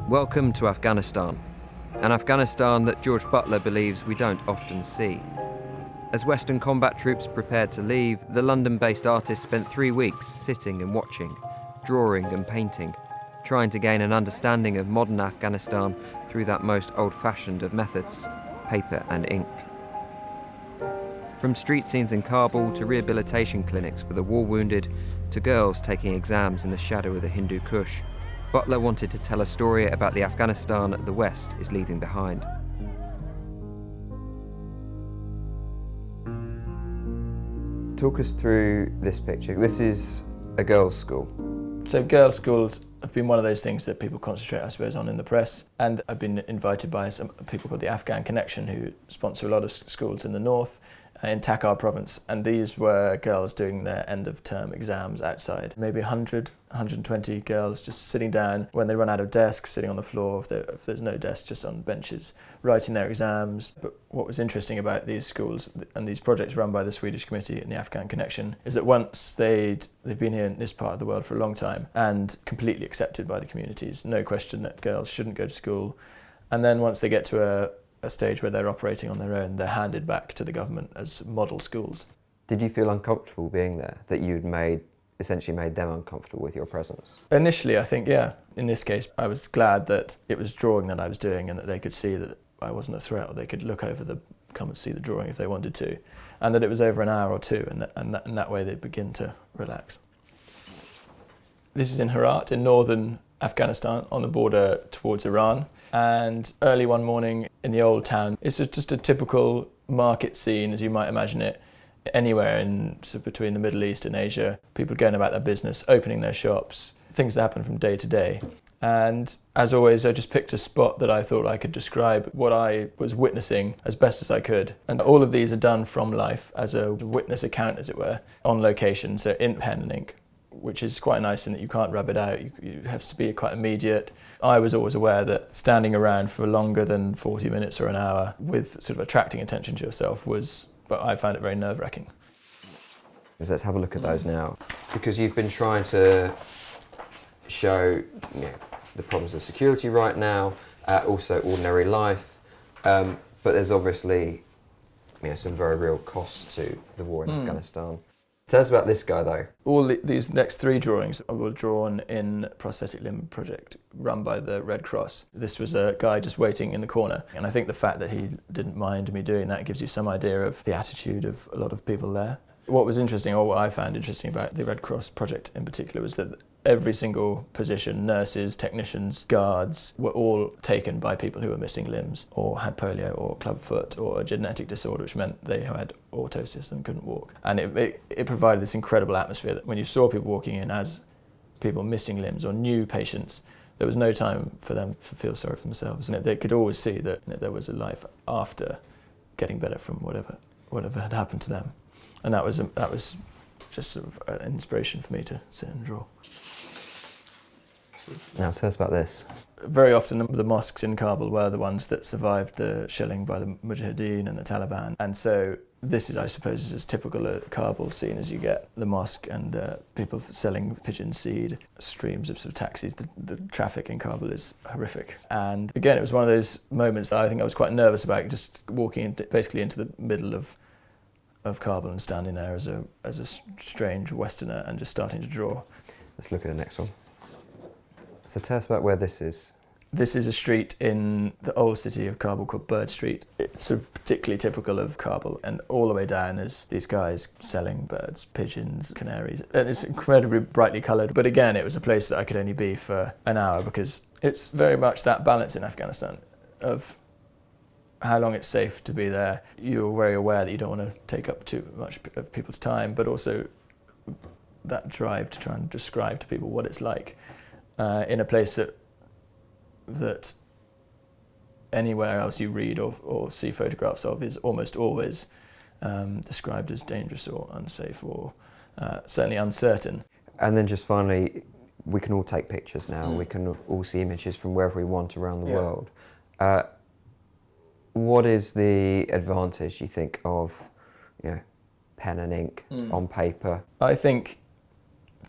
Welcome to Afghanistan, an Afghanistan that George Butler believes we don't often see. As Western combat troops prepared to leave, the London-based artist spent 3 weeks sitting and watching, drawing and painting, trying to gain an understanding of modern Afghanistan through that most old-fashioned of methods, paper and ink. From street scenes in Kabul to rehabilitation clinics for the war-wounded to girls taking exams in the shadow of the Hindu Kush, Butler wanted to tell a story about the Afghanistan the West is leaving behind. Talk us through this picture. This is a girls' school. So girls' schools have been one of those things that people concentrate, I suppose, on in the press. And I've been invited by some people called the Afghan Connection, who sponsor a lot of schools in the north, in Takhar province. And these were girls doing their end-of-term exams outside. Maybe 100, 120 girls just sitting down when they run out of desks, sitting on the floor, if there's no desk, just on benches, writing their exams. But what was interesting about these schools and these projects run by the Swedish Committee and the Afghan Connection is that once they've been here in this part of the world for a long time and completely accepted by the communities, no question that girls shouldn't go to school. And then once they get to a stage where they're operating on their own, they're handed back to the government as model schools. Did you feel uncomfortable being there, that you'd essentially made them uncomfortable with your presence? Initially, I think, yeah. In this case, I was glad that it was drawing that I was doing and that they could see that I wasn't a threat, or they could look over come and see the drawing if they wanted to, and that it was over an hour or two, and that way they'd begin to relax. This is in Herat, in northern Afghanistan, on the border towards Iran. And early one morning in the old town, it's just a typical market scene as you might imagine it anywhere between the Middle East and Asia. People going about their business, opening their shops, things that happen from day to day. And as always, I just picked a spot that I thought I could describe what I was witnessing as best as I could. And all of these are done from life as a witness account, as it were, on location, so in pen and ink, which is quite nice in that you can't rub it out. You have to be quite immediate. I was always aware that standing around for longer than 40 minutes or an hour with sort of attracting attention to yourself but I found it very nerve-wracking. Let's have a look at those now. Because you've been trying to show the problems of security right now, also ordinary life, but there's obviously some very real costs to the war in Afghanistan. Tell us about this guy, though. All these next 3 drawings were drawn in prosthetic limb project run by the Red Cross. This was a guy just waiting in the corner, and I think the fact that he didn't mind me doing that gives you some idea of the attitude of a lot of people there. What was interesting, or what I found interesting about the Red Cross project in particular, was that every single position, nurses, technicians, guards, were all taken by people who were missing limbs or had polio or clubfoot or a genetic disorder, which meant they had orthosis and couldn't walk. And it provided this incredible atmosphere that when you saw people walking in as people missing limbs or new patients, there was no time for them to feel sorry for themselves. And they could always see that there was a life after getting better from whatever had happened to them. And that was just sort of an inspiration for me to sit and draw. Now tell us about this. Very often the mosques in Kabul were the ones that survived the shelling by the Mujahideen and the Taliban. And so this is, I suppose, as typical a Kabul scene as you get. The mosque and people selling pigeon seed, streams of sort of taxis. The traffic in Kabul is horrific. And again, it was one of those moments that I think I was quite nervous about, just walking basically into the middle of Kabul and standing there as a strange Westerner and just starting to draw. Let's look at the next one. So tell us about where this is. This is a street in the old city of Kabul called Bird Street. It's sort of particularly typical of Kabul, and all the way down is these guys selling birds, pigeons, canaries. And it's incredibly brightly coloured, but again, it was a place that I could only be for an hour because it's very much that balance in Afghanistan of how long it's safe to be there. You're very aware that you don't want to take up too much of people's time, but also that drive to try and describe to people what it's like in a place that anywhere else you read or see photographs of is almost always described as dangerous or unsafe or certainly uncertain. And then just finally, we can all take pictures now. We can all see images from wherever we want around the world. What is the advantage, you think, of pen and ink on paper? I think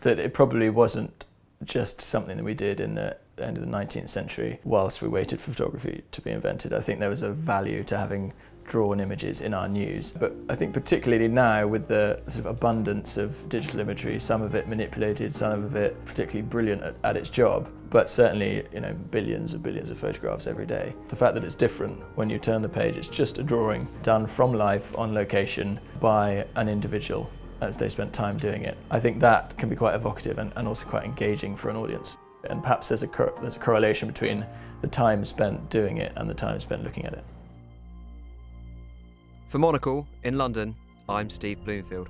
that it probably wasn't just something that we did in the end of the 19th century whilst we waited for photography to be invented. I think there was a value to having drawn images in our news. But I think particularly now, with the sort of abundance of digital imagery, some of it manipulated, some of it particularly brilliant at its job, but certainly, billions and billions of photographs every day. The fact that it's different when you turn the page, it's just a drawing done from life on location by an individual as they spent time doing it. I think that can be quite evocative and also quite engaging for an audience. And perhaps there's a correlation between the time spent doing it and the time spent looking at it. For Monocle in London, I'm Steve Bloomfield.